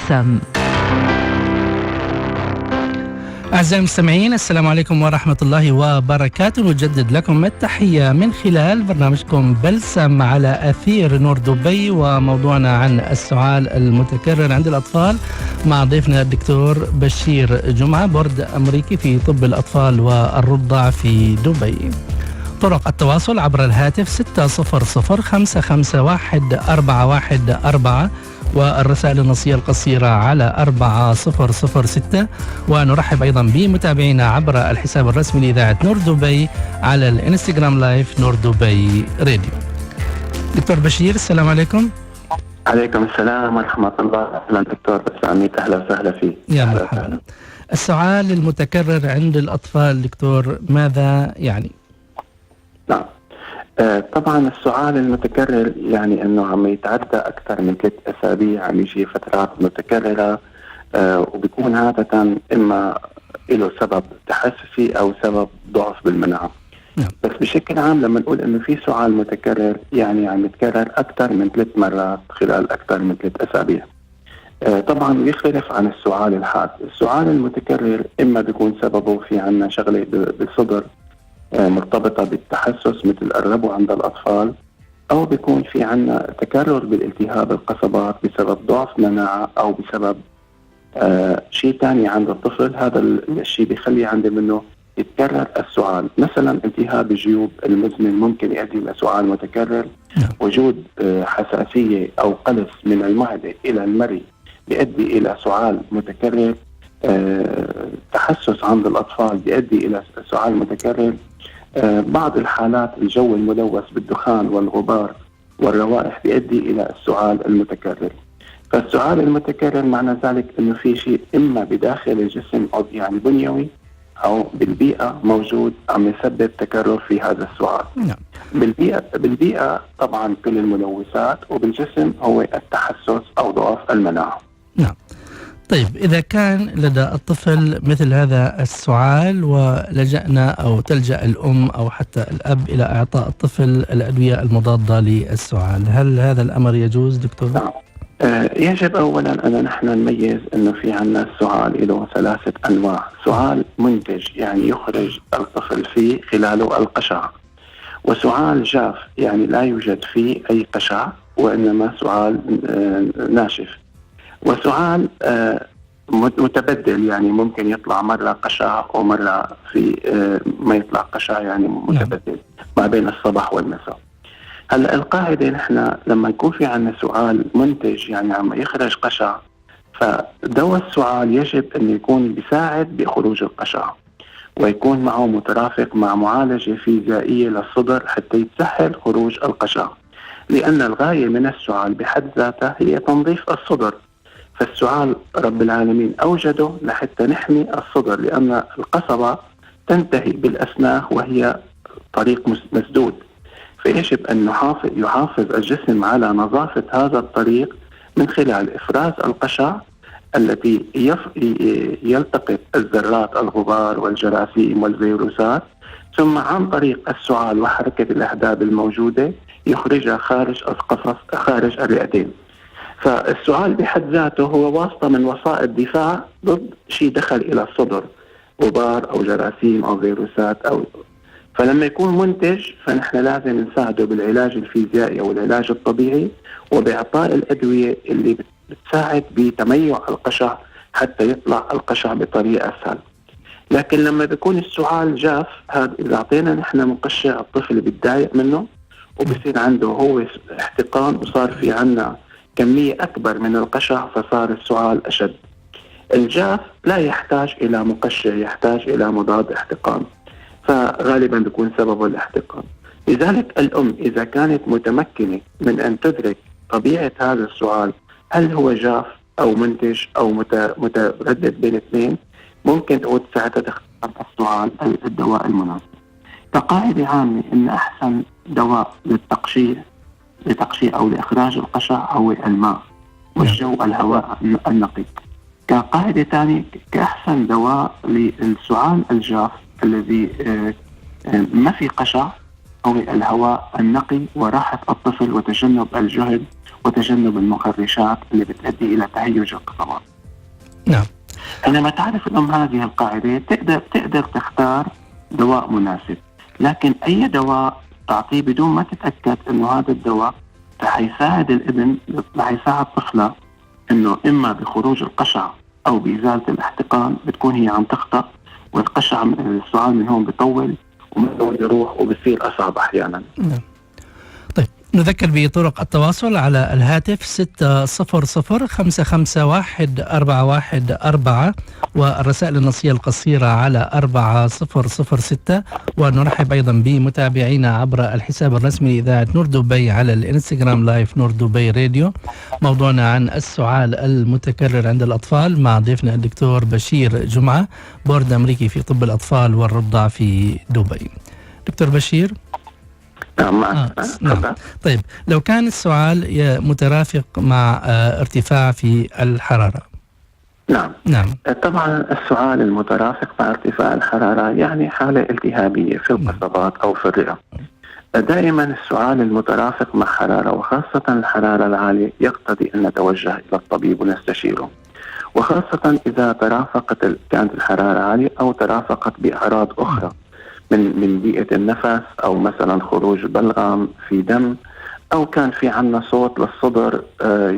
بلسم. أعزائي المستمعين، السلام عليكم ورحمة الله وبركاته. نجدد لكم التحية من خلال برنامجكم بلسم على أثير نور دبي، وموضوعنا عن السعال المتكرر عند الأطفال مع ضيفنا الدكتور بشير جمعة، بورد أمريكي في طب الأطفال والرضع في دبي. طرق التواصل عبر الهاتف 600-551-414 والرسائل النصية القصيرة على 4006، ونرحب أيضا بمتابعينا عبر الحساب الرسمي لإذاعة نور دبي على الانستغرام لايف نور دبي راديو. دكتور بشير، السلام عليكم. عليكم السلام ورحمة الله. أهلا دكتور بساميت، أهلا وسهلا فيك. يا مرحبا. السعال المتكرر عند الأطفال دكتور ماذا يعني؟ نعم، طبعا السعال المتكرر يعني انه عم يتعدى اكثر من 3 أسابيع، عم يجي فترات متكرره، وبيكون عاده اما له سبب تحسسي او سبب ضعف بالمناعه. بس بشكل عام لما نقول انه في سعال متكرر يعني عم يتكرر اكثر من 3 مرات خلال اكثر من 3 أسابيع. طبعا يختلف عن السعال الحاد. السعال المتكرر اما بيكون سببه في عنا شغله بالصدر مرتبطة بالتحسس مثل الربو عند الأطفال، أو بيكون في عنا تكرر بالالتهاب القصبات بسبب ضعف مناعة أو بسبب شيء تاني عند الطفل. هذا الشيء بيخلي عنده منه يتكرر السعال. مثلا التهاب الجيوب المزمن ممكن يؤدي إلى سعال متكرر. وجود حساسية أو قلص من المعدة إلى المري بيؤدي إلى سعال متكرر. تحسس عند الأطفال بيؤدي إلى سعال متكرر. بعض الحالات الجو الملوث بالدخان والغبار والروائح بيؤدي إلى السعال المتكرر. فالسعال المتكرر معنى ذلك أنه في شيء إما بداخل الجسم أو يعني بنيوي أو بالبيئة موجود عم يسبب تكرر في هذا السعال. بالبيئة طبعا كل الملوثات، وبالجسم هو التحسس أو ضعف المناعة. نعم. طيب، إذا كان لدى الطفل مثل هذا السعال ولجأنا أو تلجأ الأم أو حتى الأب إلى إعطاء الطفل الأدوية المضادة للسعال، هل هذا الأمر يجوز دكتور؟ نعم. يجب أولا أن نحن نميز أنه في عنا السعال له 3 أنواع. سعال منتج يعني يخرج الطفل فيه خلاله القشع، وسعال جاف يعني لا يوجد فيه أي قشع وإنما سعال ناشف، وسعال متبدل يعني ممكن يطلع مرة قشع ومرة في ما يطلع قشع، يعني متبدل ما بين الصباح والمساء. هلا القاعدة نحن لما يكون في عنا سعال منتج يعني عم يخرج قشع، فدواء السعال يجب أن يكون بيساعد بخروج القشع، ويكون معه مترافق مع معالجة فيزيائية للصدر حتى يتسهل خروج القشع، لأن الغاية من السعال بحد ذاتها هي تنظيف الصدر. فالسعال رب العالمين أوجده لحتى نحمي الصدر، لأن القصبة تنتهي بالأسنان وهي طريق مسدود، فيجب أن يحافظ الجسم على نظافة هذا الطريق من خلال إفراز القشع التي يلتقط الذرات الغبار والجراثيم والفيروسات، ثم عن طريق السعال وحركة الأحداب الموجودة يخرجها خارج القفص خارج الرئتين. فالسعال بحد ذاته هو واسطة من وسائل دفاع ضد شيء دخل إلى الصدر، غبار أو جراثيم أو فيروسات فلما يكون منتج فنحن لازم نساعده بالعلاج الفيزيائي أو العلاج الطبيعي، وبإعطاء الأدوية اللي بتساعد بتميع القشع حتى يطلع القشع بطريقة أسهل. لكن لما بيكون السعال جاف، هذا إذا أعطينا نحن مقشع الطفل بيتضايق منه وبصير عنده هو احتقان، وصار في عنا كمية أكبر من القشع فصار السعال أشد. الجاف لا يحتاج إلى مقشع، يحتاج إلى مضاد احتقان، فغالبا بيكون سببه الاحتقان. لذلك الأم إذا كانت متمكنة من أن تدرك طبيعة هذا السعال، هل هو جاف أو منتج أو متردد بين الاثنين، ممكن تعود ساعتها تختار السعال الدواء المناسب. كقاعدة عامة إن أحسن دواء لتقشير أو لإخراج القشع هو الماء والجو الهواء النقي. كقاعدة ثانية كأحسن دواء للسعال الجاف الذي ما في قشع هو الهواء النقي وراحة الطفل وتجنب الجهد وتجنب المخرشات اللي بتؤدي إلى تهيج القصبات. نعم. عندما تعرف الأم هذه القاعدة تقدر تختار دواء مناسب، لكن أي دواء تعطيه بدون ما تتأكد أنه هذا الدواء رح يساعد الابن، رح يساعد طفله أنه إما بخروج القشع أو بإزالة الاحتقان، بتكون هي عم تخطأ، والقشع السعال من هون بيطول ومن هون يروح وبصير أصعب أحيانا. نعم. طيب نذكر بطرق التواصل على الهاتف 600-551-414 والرسائل النصية القصيرة على 4006، ونرحب أيضا بمتابعينا عبر الحساب الرسمي لإذاعة نور دبي على الانستغرام لايف نور دبي راديو. موضوعنا عن السعال المتكرر عند الأطفال مع ضيفنا الدكتور بشير جمعة، بورد أمريكي في طب الأطفال والرضع في دبي. دكتور بشير. نعم. طيب لو كان السعال مترافق مع ارتفاع في الحرارة. نعم. طبعا السعال المترافق مع ارتفاع الحرارة يعني حالة التهابية في القصبات أو في الرئة. دائما السعال المترافق مع حرارة وخاصة الحرارة العالية يقتضي أن نتوجه إلى الطبيب ونستشيره، وخاصة إذا كانت الحرارة عالية أو ترافقت بأعراض أخرى من بيئة النفس، أو مثلا خروج بلغم في دم، أو كان في عنا صوت للصدر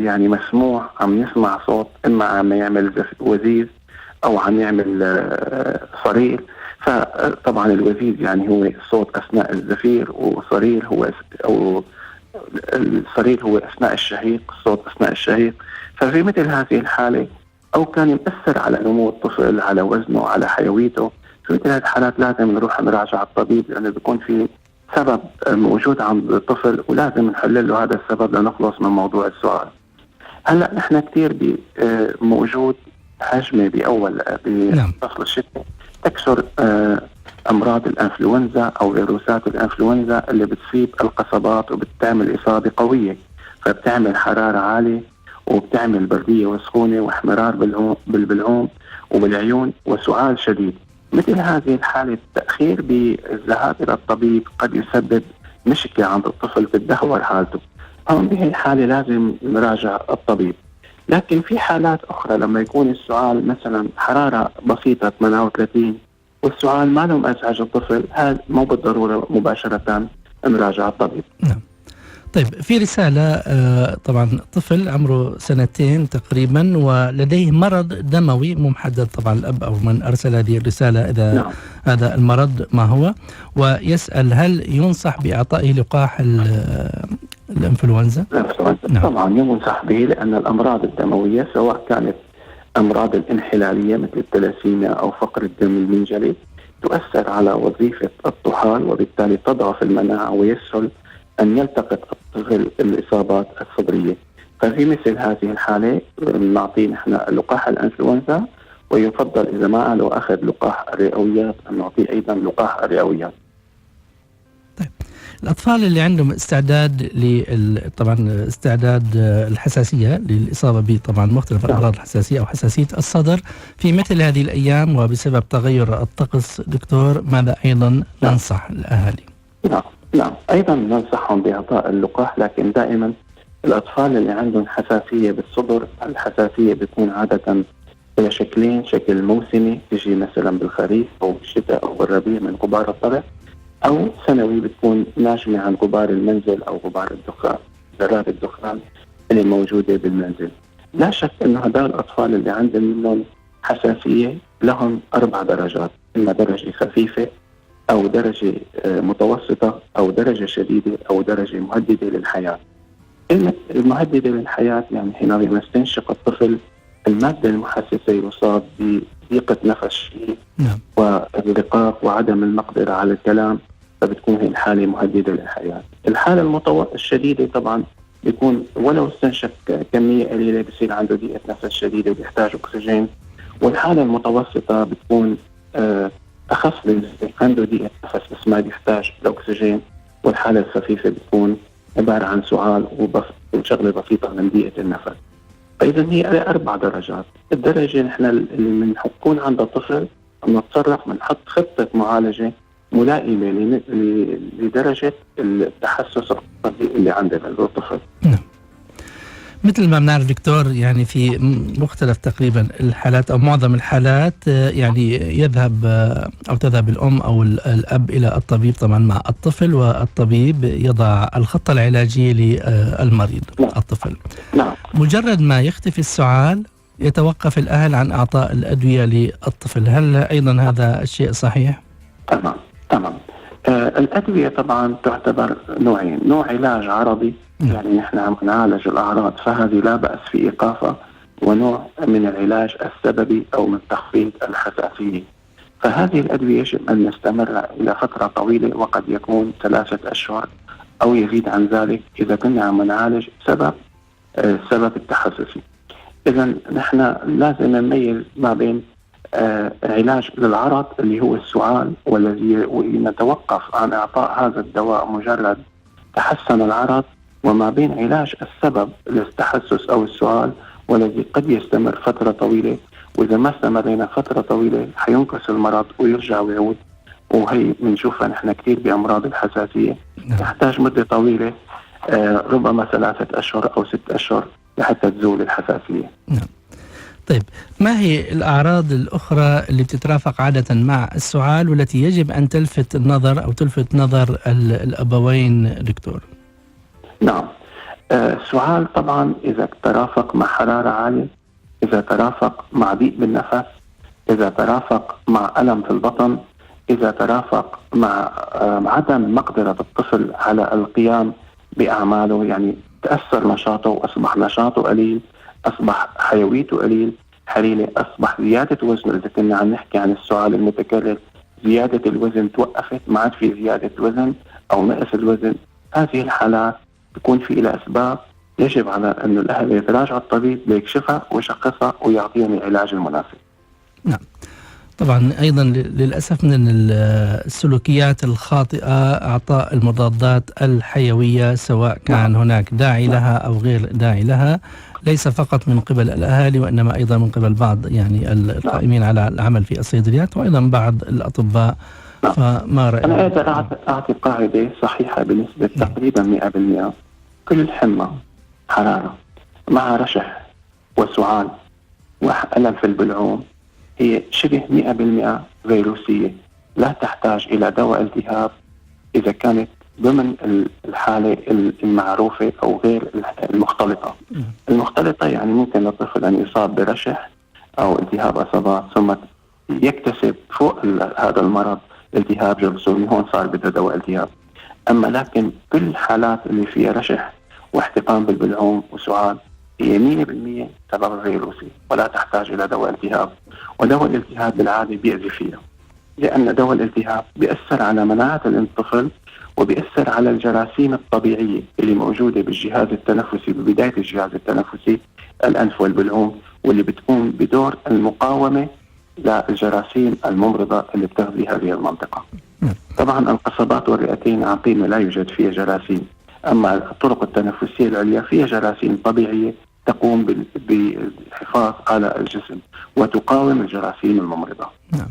يعني مسموع، عم يسمع صوت إما عم يعمل وزيز أو عم يعمل صرير. فطبعا الوزيز يعني هو الصوت أثناء الزفير، وصرير هو أو الصرير هو أثناء الشهيق، الصوت أثناء الشهيق. ففي مثل هذه الحالة أو كان يؤثر على نمو الطفل، على وزنه، على حيويته، في مثل هذه الحالات لازم نروح نراجع الطبيب، لأنه بيكون في سبب موجود عند الطفل ولازم نحلل له هذا السبب لنخلص من موضوع السعال. هلا نحن كثير موجود حجمه بأول بفصل الشتاء تكسر أمراض الإنفلونزا أو فيروسات الإنفلونزا اللي بتصيب القصبات وبتعمل إصابة قوية، فبتعمل حرارة عالية وبتعمل بردية وسخونة واحمرار بالبلعوم وبالعيون وسعال شديد. مثل هذه الحالة التأخير بالذهاب إلى الطبيب قد يسبب مشكلة عند الطفل تدهور حالته. هون بهي الحالة لازم نراجع الطبيب. لكن في حالات أخرى لما يكون السعال مثلا حرارة بسيطة 38 والسعال ما له أزعج الطفل، هذا مو بالضرورة مباشرة نراجع الطبيب. نعم. طيب في رسالة طبعا طفل عمره 2 تقريبا ولديه مرض دموي مو محدد، طبعا الأب أو من أرسل هذه الرسالة إذا هذا المرض ما هو، ويسأل هل ينصح بإعطائه لقاح الإنفلونزا؟ نعم. طبعا ينصح به، لأن الأمراض الدموية سواء كانت أمراض الانحلالية مثل الثلاسيميا أو فقر الدم المنجلي تؤثر على وظيفة الطحال، وبالتالي تضعف المناعة ويسهل أن يلتقط الطفل الإصابات الصدرية. ففي مثل هذه الحالة نعطيه نحن لقاح الإنفلونزا، ويفضل إذا ما له أخذ لقاح الرئويات أن نعطيه أيضا لقاح الرئويات. طيب الأطفال اللي عندهم استعداد طبعا استعداد الحساسية للإصابة بطبعا مختلف الأمراض الحساسية أو حساسية الصدر في مثل هذه الأيام وبسبب تغير الطقس، دكتور ماذا أيضا ننصح الأهالي؟ نعم أيضا ننصحهم بإعطاء اللقاح، لكن دائما الأطفال اللي عندهم حساسية بالصدر، الحساسية بتكون عادة إلى شكلين: شكل موسمي تجي مثلا بالخريف أو بالشتاء أو بالربيع من غبار الطرف، أو سنوي بتكون ناشمة عن غبار المنزل أو غبار الدخان، ذرات الدخان اللي موجودة بالمنزل. لا شك أنه هذول الأطفال اللي عندهم حساسية لهم 4 درجات: إما درجة خفيفة أو درجة متوسطة أو درجة شديدة أو درجة مهددة للحياة. المهددة للحياة يعني حينما يستنشق الطفل المادة المحسسة يصاب بضيقة نفس شديد والرقاق وعدم المقدرة على الكلام، فبتكون هي الحالة مهددة للحياة. الحالة الشديدة طبعا بيكون ولو استنشق كمية قليلة بصير عنده ضيقة نفس شديدة وبيحتاج أكسجين، والحالة المتوسطة بتكون أخف من عنده ضيقة نفس بس ما بيحتاج الأكسجين، والحالة الخفيفة بتكون عبارة عن سعال وشغلة بسيطة من ضيقة النفس. فإذا هي 4 درجات. الدرجة نحن اللي بنكون عند الطفل بنتصرف بنحط خطة معالجة ملائمة لدرجة التحسس القصدي اللي عند الطفل. مثل ما بنعرف دكتور، يعني في مختلف تقريبا الحالات أو معظم الحالات يعني يذهب أو تذهب الأم أو الأب إلى الطبيب طبعا مع الطفل، والطبيب يضع الخطة العلاجية للمريض. نعم. الطفل نعم. مجرد ما يختفي السعال يتوقف الأهل عن إعطاء الأدوية للطفل. هل أيضا هذا الشيء صحيح؟ تمام. الأدوية طبعا تعتبر نوعين، نوع علاج عرضي يعني نحن عم نعالج الأعراض فهذه لا بأس في إيقافها، ونوع من العلاج السببي أو من تخفيض الحساسية. فهذه الأدوية يجب أن نستمر إلى فترة طويلة، وقد يكون 3 أشهر أو يزيد عن ذلك إذا كنا عم نعالج سبب التحسسي. إذا نحن لازم نميز ما بين علاج للعرض اللي هو السعال، والذي نتوقف عن إعطاء هذا الدواء مجرد تحسن العرض، وما بين علاج السبب للتحسس أو السعال والذي قد يستمر فترة طويلة، وإذا ما استمرنا فترة طويلة حينقص المرض ويرجع ويعود. وهي بنشوفها نحن كثير بأمراض الحساسية تحتاج مدة طويلة، ربما 3 أشهر أو 6 أشهر لحتى تزول الحساسية. طيب، ما هي الأعراض الأخرى اللي بتترافق عادة مع السعال والتي يجب أن تلفت النظر أو تلفت نظر الأبوين دكتور؟ نعم. السعال طبعا إذا ترافق مع حرارة عالية، إذا ترافق مع ضيق بالنفس، إذا ترافق مع ألم في البطن، إذا ترافق مع عدم مقدرة الطفل على القيام بأعماله، يعني تأثر نشاطه وأصبح نشاطه قليل، أصبح حيويته قليلة، أصبح زيادة وزنه. إذا كنا عم نحكي عن السعال المتكرر، زيادة الوزن توقفت، ما عاد في زيادة وزن أو نقص الوزن. هذه الحالات تكون في إلى أسباب يجب على أن الأهل يتراجعوا الطبيب ليكشفها ويشخصها ويعطيهم العلاج المناسب. نعم. طبعا أيضا للأسف من السلوكيات الخاطئة إعطاء المضادات الحيوية، سواء كان هناك داعي لها أو غير داعي لها، ليس فقط من قبل الأهالي وإنما أيضا من قبل بعض يعني القائمين على العمل في الصيدليات وأيضا بعض الأطباء. فما رأيك؟ أنا أقدر أعطي قاعدة صحيحة بنسبة تقريبا 100%. كل حمى حرارة مع رشح وسعال وألم في البلعوم هي شبه 100% فيروسية، لا تحتاج إلى دواء التهاب إذا كانت ضمن الحالة المعروفة أو غير المختلطة. المختلطة يعني ممكن الطفل أن يصاب برشح أو التهاب عصبات ثم يكتسب فوق هذا المرض التهاب جرثومي، هون صار بده دواء التهاب. أما لكن كل الحالات اللي فيها رشح واحتقان بالبلعوم وسعال هي 100% سبب فيروسي ولا تحتاج إلى دواء التهاب. ودواء الالتهاب بالعادة بيأذي فيها، لأن دواء الالتهاب بيأثر على مناعة الطفل وبيأثر على الجراثيم الطبيعية اللي موجودة بالجهاز التنفسي، ببداية الجهاز التنفسي الأنف والبلعوم، واللي بتقوم بدور المقاومة للجراثيم الممرضة اللي بتغذي هذه المنطقة. طبعا القصبات والرئتين عقيمة لا يوجد فيها جراثيم، أما الطرق التنفسية العليا فيها جراثيم طبيعية تقوم بالحفاظ على الجسم وتقاوم الجراثيم الممرضة. نعم.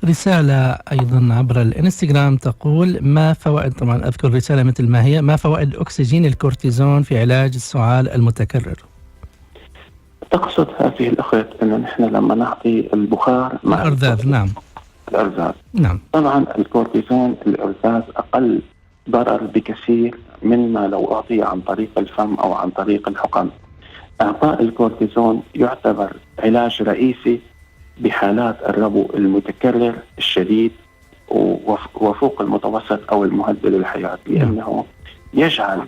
رسالة أيضا عبر الانستغرام تقول: ما فوائد، طبعا أذكر رسالة مثل ما هي، ما فوائد أكسجين الكورتيزون في علاج السعال المتكرر؟ تقصد هذه الأخت أنه نحن لما نعطي البخار مع الأرذاذ. نعم. الأرذاذ. نعم. طبعا الكورتيزون الأرذاذ أقل ضرر بكثير مما لو أعطي عن طريق الفم أو عن طريق الحقن. إعطاء الكورتيزون يعتبر علاج رئيسي بحالات الربو المتكرر الشديد وفوق المتوسط أو المهدد للحياة، لأنه يجعل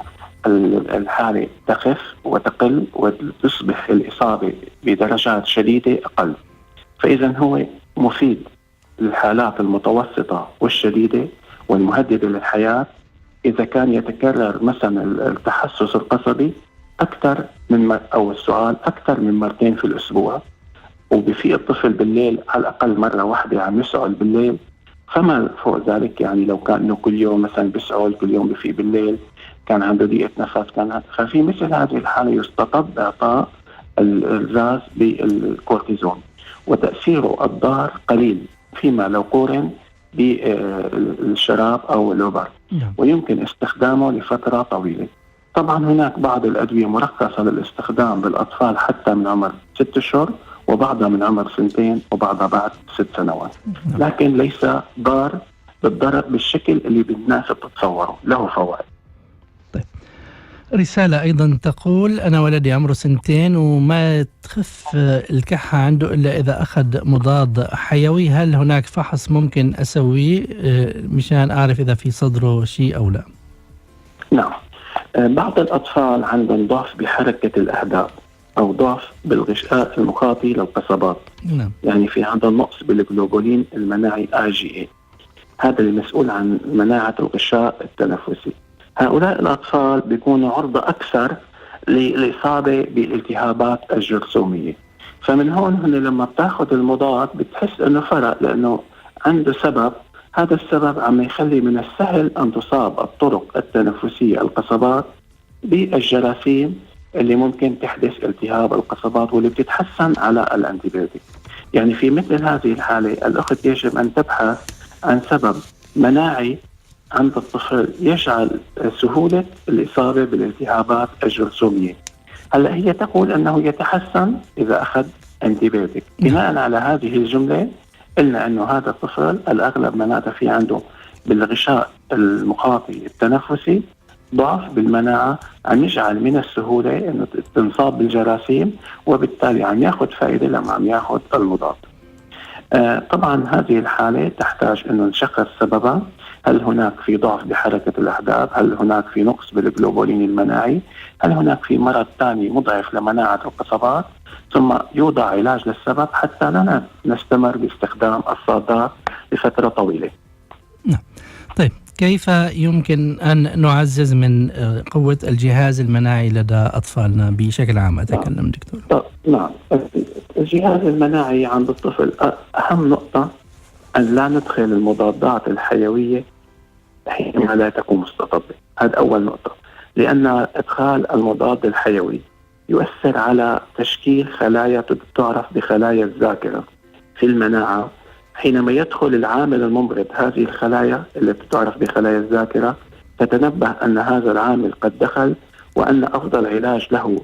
الحالة تخف وتقل وتصبح الإصابة بدرجات شديدة أقل. فإذا هو مفيد للحالات المتوسطة والشديدة والمهددة للحياة إذا كان يتكرر مثلا التحسس القصبي أكثر من أو السعال أكثر من 2 مرات في الأسبوع، وبفيق الطفل بالليل على الأقل مرة واحدة عم يسعل بالليل، فما فوق ذلك. يعني لو كان إنه كل يوم مثلا بيسعل، كل يوم بفيق بالليل، كان عنده ضيقة نفس، ففي مثل هذه الحالة يستطب إعطاء الغاز بالكورتيزون، وتأثيره الضار قليل فيما لو قورن بالشراب أو الإبر، ويمكن استخدامه لفترة طويلة. طبعا هناك بعض الأدوية مرخصة للاستخدام بالأطفال حتى من عمر 6 أشهر، وبعضها من عمر 2 وبعضها بعد 6 سنوات، لكن ليس ضار بالضرر بالشكل اللي بالناسب تتصوره، له فوائد. طيب، رسالة أيضا تقول: أنا ولدي عمره 2 وما تخف الكحة عنده إلا إذا أخذ مضاد حيوي، هل هناك فحص ممكن أسويه مشان أعرف إذا في صدره شيء أو لا؟ نعم، بعض الأطفال عندهم ضعف بحركة الأهداب أو ضعف بالغشاء المخاطي للقصبات. نعم. يعني في عندهم نقص بالجلوبولين المناعي IgA، هذا المسؤول عن مناعة الغشاء التنفسي. هؤلاء الأطفال بيكونوا عرضة أكثر للإصابة بالالتهابات الجرثومية. فمن هون هن لما بتاخذ المضاد بتحس إنه فرق، لأنه عنده سبب. هذا السبب عم يخلي من السهل أن تصاب الطرق التنفسية القصبات بالجراثيم اللي ممكن تحدث التهاب القصبات، واللي بتتحسن على الأنتيبيوتيك. يعني في مثل هذه الحالة الأخت يجب أن تبحث عن سبب مناعي عند الطفل يجعل سهولة الإصابة بالالتهابات الجرثومية. هلا هي تقول أنه يتحسن إذا أخذ أنتيبيوتيك. بناء على هذه الجملة قلنا أنه هذا الطفل الأغلب مناعته في عنده بالغشاء المخاطي التنفسي ضعف بالمناعة، عم يجعل من السهولة أنه تنصاب بالجراثيم، وبالتالي عم ياخذ فائدة لما عم ياخذ المضاد. طبعا هذه الحالة تحتاج أنه نشخص سببها. هل هناك في ضعف بحركة الأحداب؟ هل هناك في نقص بالجلوبولين المناعي؟ هل هناك في مرض ثاني مضعف لمناعة القصبات؟ ثم يوضع علاج للسبب حتى لا نستمر باستخدام الصادات لفترة طويلة. نعم. طيب، كيف يمكن أن نعزز من قوة الجهاز المناعي لدى أطفالنا بشكل عام؟ أتكلم دكتور. نعم، الجهاز المناعي عند الطفل أهم نقطة أن لا ندخل المضادات الحيوية حينما لا تكون مستطبة. هذا أول نقطة، لأن إدخال المضاد الحيوي يؤثر على تشكيل خلايا تعرف بخلايا الذاكرة في المناعة. حينما يدخل العامل الممرض هذه الخلايا التي تعرف بخلايا الذاكرة، تتنبه أن هذا العامل قد دخل وأن أفضل علاج له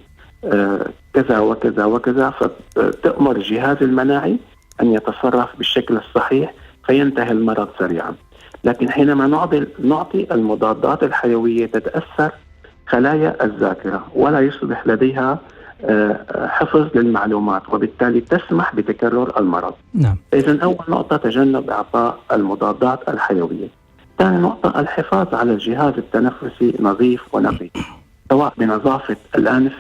كذا وكذا وكذا، فتأمر الجهاز المناعي أن يتصرف بالشكل الصحيح فينتهي المرض سريعا. لكن حينما نعطي المضادات الحيوية تتأثر خلايا الذاكرة ولا يصبح لديها حفظ للمعلومات، وبالتالي تسمح بتكرر المرض. نعم. إذن أول نقطة تجنب إعطاء المضادات الحيوية. ثاني نقطة الحفاظ على الجهاز التنفسي نظيف ونقي، سواء بنظافة الأنف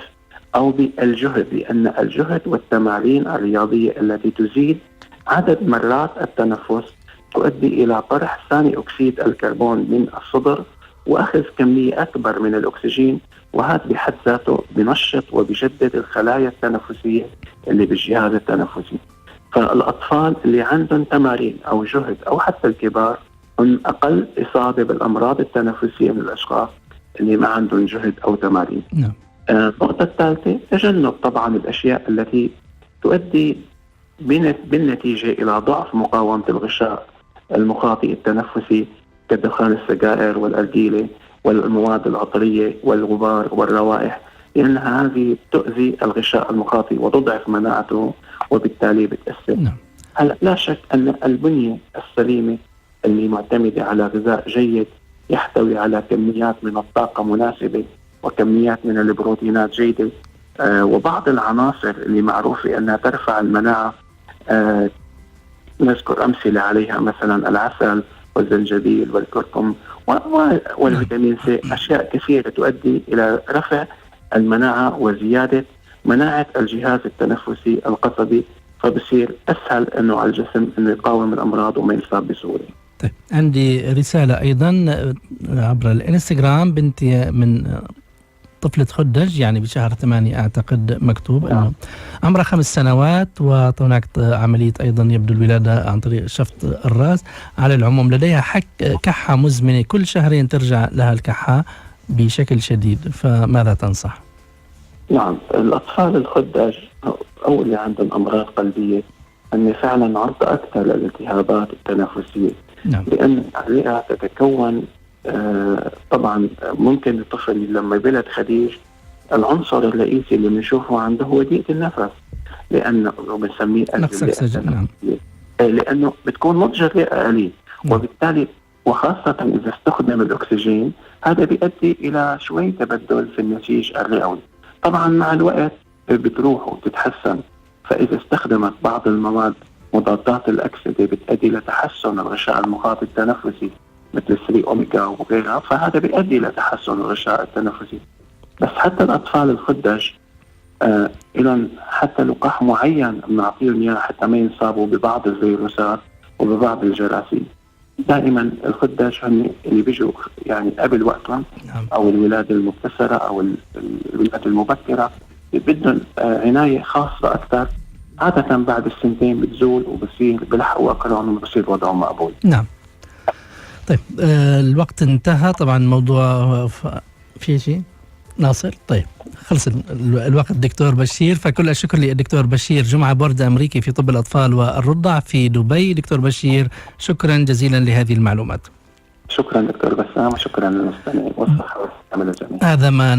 أو بالجهد، لأن الجهد والتمارين الرياضية التي تزيد عدد مرات التنفس تؤدي إلى طرح ثاني أكسيد الكربون من الصدر وأخذ كمية أكبر من الأكسجين، وهذا بحد ذاته بنشط وبيجدد الخلايا التنفسية اللي بالجهاز التنفسي. فالأطفال اللي عندهم تمارين أو جهد أو حتى الكبار هم أقل إصابة بالأمراض التنفسية من الأشخاص اللي ما عندهم جهد أو تمارين. نعم. النقطة الثالثة تجنب طبعا الأشياء التي تؤدي بالنتيجة إلى ضعف مقاومة الغشاء المخاطي التنفسي كدخان السجائر والأرجيلة والمواد العطرية والغبار والروائح، لأن هذه تؤذي الغشاء المخاطي وتضعف مناعته وبالتالي بتأثر. نعم. هلا لا شك أن البنية السليمة اللي معتمدة على غذاء جيد يحتوي على كميات من الطاقة مناسبة وكميات من البروتينات جيدة وبعض العناصر اللي معروفة أنها ترفع المناعة، نذكر أمثلة عليها مثلا العسل والزنجبيل والكركم والفيتامين سي، أشياء كثيرة تؤدي إلى رفع المناعة وزيادة مناعة الجهاز التنفسي القصبي، فبصير أسهل أنه على الجسم أنه يقاوم الأمراض وما يصاب بسهولة. طيب، عندي رسالة أيضا عبر الإنستغرام، بنتي من طفلة خدج يعني بشهر 8 أعتقد مكتوب أنه عمرها 5 سنوات، وهناك عملية أيضا يبدو الولادة عن طريق شفط الرأس. على العموم لديها كحة مزمنة، كل شهرين ترجع لها الكحة بشكل شديد، فماذا تنصح؟ نعم، الأطفال الخدج أو اللي عندهم أمراض قلبية أن فعلا عرضة أكثر للالتهابات التنفسية، نعم. لأن الرئة تتكون طبعا ممكن الطفل لما يبلد خديج العنصر الرئيسي اللي بنشوفه عنده هو ضيق النفس، لأنه بنسميه نقص أكسجين. نعم. لأنه بتكون نضج الرئة قليل، وبالتالي وخاصة إذا استخدم الأكسجين هذا بيؤدي إلى شوي تبدل في النسيج الرئوي. طبعا مع الوقت بتروح وتتحسن، فإذا استخدمت بعض المواد مضادات الأكسدة بتؤدي لتحسن الغشاء المخاطي التنفسي مثل 3 أوميجا وغيرها، فهذا بيؤدي لتحسن الغشاء التنفسي. بس حتى الأطفال الخدج لهم حتى لقاح معين بنعطيهم إياه حتى ما ينصابوا ببعض الفيروسات وببعض الجراثيم. دائما الخدج هن اللي بيجوا يعني قبل وقتهم أو الولادة المبكرة أو الولادة المبكرة بدهم عناية خاصة أكثر. عادة بعد السنتين بتزول وبصير بلحقوا أكلهم وبصير وضعهم مقبول. نعم. طيب الوقت انتهى طبعا. موضوع في شيء ناصر؟ طيب خلص الوقت دكتور بشير، فكل الشكر للدكتور بشير جمعة بورد أمريكي في طب الأطفال والرضع في دبي. دكتور بشير شكرا جزيلا لهذه المعلومات. شكرا دكتور بسام وشكرا للمستمعين والصحة والسلامة للجميع. هذا ما